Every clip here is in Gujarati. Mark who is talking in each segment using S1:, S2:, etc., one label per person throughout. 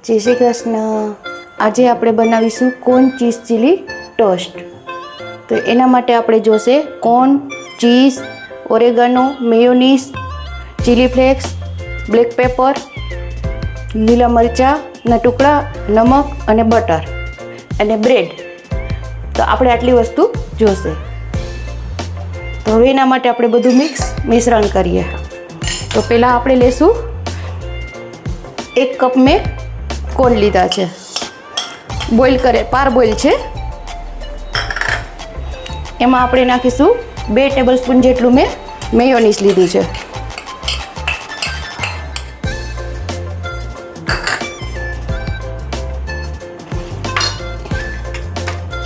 S1: જય શ્રી કૃષ્ણ. આજે આપણે બનાવીશું કોર્ન ચીઝ ચીલી ટોસ્ટ. તો એના માટે આપણે જોશે corn, cheese, oregano, mayonnaise, chilli flakes, black paper, લીલા મરચાંના ટુકડા, નમક અને બટર અને બ્રેડ. તો આપણે આટલી વસ્તુ જોશે. તો હવે એના માટે આપણે બધું મિશ્રણ કરીએ. તો પહેલાં આપણે લેશું 1 કપ મેં કોર્ન લીધા છે, બોઇલ કરે પાર બોઇલ છે. એમાં આપણે નાખીશું 2 ટેબલસ્પૂન જેટલું મેં મેયોનીઝ લીધું છે.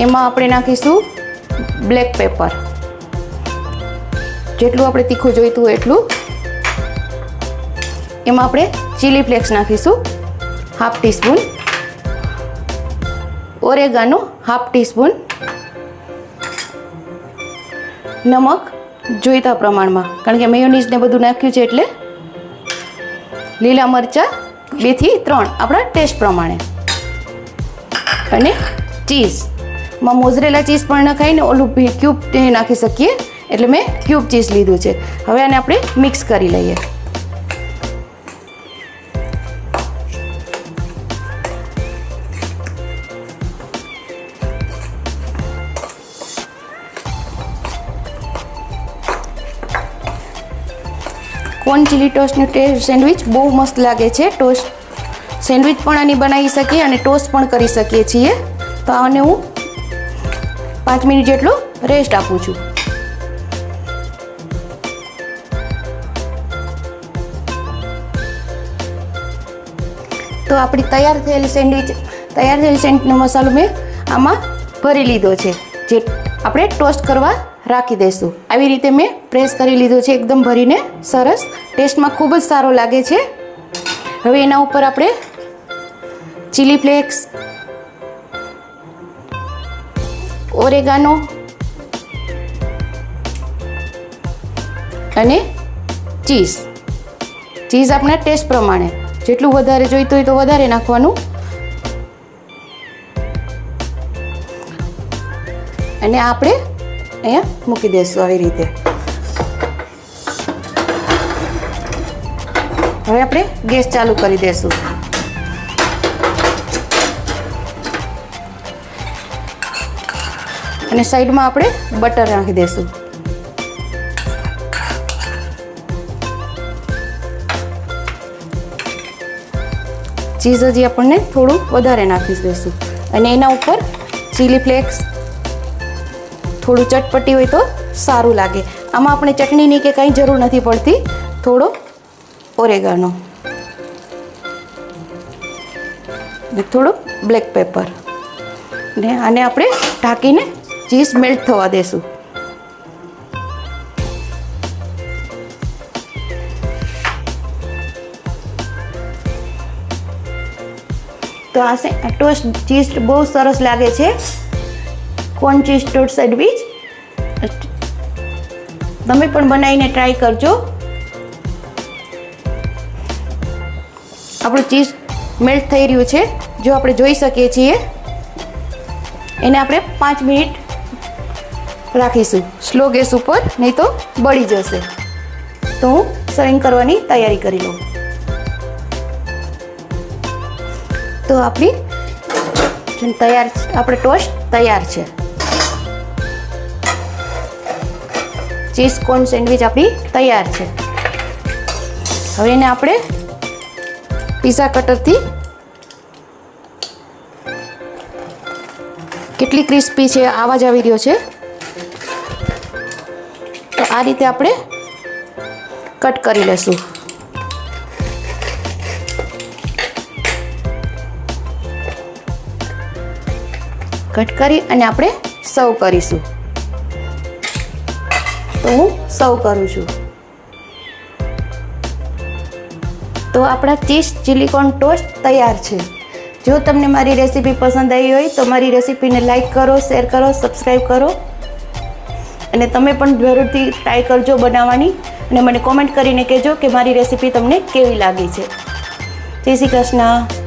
S1: એમાં આપણે નાખીશું બ્લેક પેપર, જેટલું આપણે તીખું જોઈતું હોય એટલું. એમાં આપણે ચીલી ફ્લેક્સ નાખીશું 1/2 ટીસ્પૂન, ઓરેગાનો 1/2 ટીસ્પૂન, નમક જોઈતા પ્રમાણમાં, કારણ કે મેયોનીઝ ને બધું નાખ્યું છે એટલે. લીલા મરચાં 2 થી 3 આપણા ટેસ્ટ પ્રમાણે. અને ચીઝમાં મોઝરેલા ચીઝ પણ નખાય ને ઓલું ક્યુબ નાખી શકીએ, એટલે મેં ક્યુબ ચીઝ લીધું છે. હવે આને આપણે મિક્સ કરી લઈએ. કોર્ન ચીલી ટોસ્ટનું સેન્ડવિચ બહુ મસ્ત લાગે છે. ટોસ્ટ સેન્ડવિચ પણ આની બનાવી શકીએ અને ટોસ્ટ પણ કરી શકીએ છીએ. તો આને હું 5 મિનિટ જેટલો રેસ્ટ આપું છું. તો આપણી તૈયાર થયેલી સેન્ડવિચનો મસાલો મેં આમાં ભરી લીધો છે, જે આપણે ટોસ્ટ કરવા રાખી દઈશું. આવી રીતે મેં પ્રેસ કરી લીધો છે એકદમ ભરીને. સરસ, ટેસ્ટમાં ખૂબ જ સારો લાગે છે. હવે એના ઉપર આપણે ચીલી ફ્લેક્સ, ઓરેગાનો અને ચીઝ આપણા ટેસ્ટ પ્રમાણે, જેટલું વધારે જોઈતું હોય તો વધારે નાખવાનું. અને આપણે અહીંયા મૂકી દઈશું આવી રીતે. હવે આપણે ગેસ ચાલુ કરી દઈશું. અને સાઈડમાં આપણે બટર નાખી દઈશું. ચીઝ હજી આપણને થોડું વધારે નાખી દઈશું. અને એના ઉપર ચીલી ફ્લેક્સ, થોડું ચટપટી હોય તો સારું લાગે. આમાં આપણે ચટણીની કે કંઈ જરૂર નથી પડતી. થોડો ઓરેગાનો ને થોડું બ્લેક પેપર, ને આને આપણે ઢાંકીને ચીઝ મેલ્ટ થવા દેશું. તો આ ટોસ્ટ ચીઝ બહુ સરસ લાગે છે. કોર્ન ચીઝ ટોસ્ટ સેન્ડવિચ તમે પણ બનાવીને ટ્રાય કરજો. આપણું ચીઝ મેલ્ટ થઈ રહ્યું છે, જો આપણે જોઈ શકીએ છીએ. એને આપણે 5 મિનિટ રાખીશું સ્લો ગેસ ઉપર, નહીં તો બળી જશે. તો હું સર્વિંગ કરવાની તૈયારી કરી લઉં. તો આપણી આપણે ટોસ્ટ તૈયાર છે. ચીઝ કોર્ન સેન્ડવિચ આપણી તૈયાર છે. હવે એને આપણે પિઝા કટરથી, કેટલી ક્રિસ્પી છે આવાજ આવી રહ્યો છે. તો આ રીતે આપણે કટ કરી લઈશું. કટ કરી અને આપણે સર્વ કરીશું. તો હું સર્વ કરું છું. તો આપણા ચીઝ ચીલી કોર્ન ટોસ્ટ તૈયાર છે. જો તમને મારી રેસીપી પસંદ આવી હોય તો મારી રેસીપીને લાઈક કરો, શેર કરો, સબસ્ક્રાઈબ કરો. અને તમે પણ જરૂરથી ટ્રાય કરજો બનાવવાની. અને મને કોમેન્ટ કરીને કહેજો કે મારી રેસીપી તમને કેવી લાગી છે. જય શ્રી કૃષ્ણ.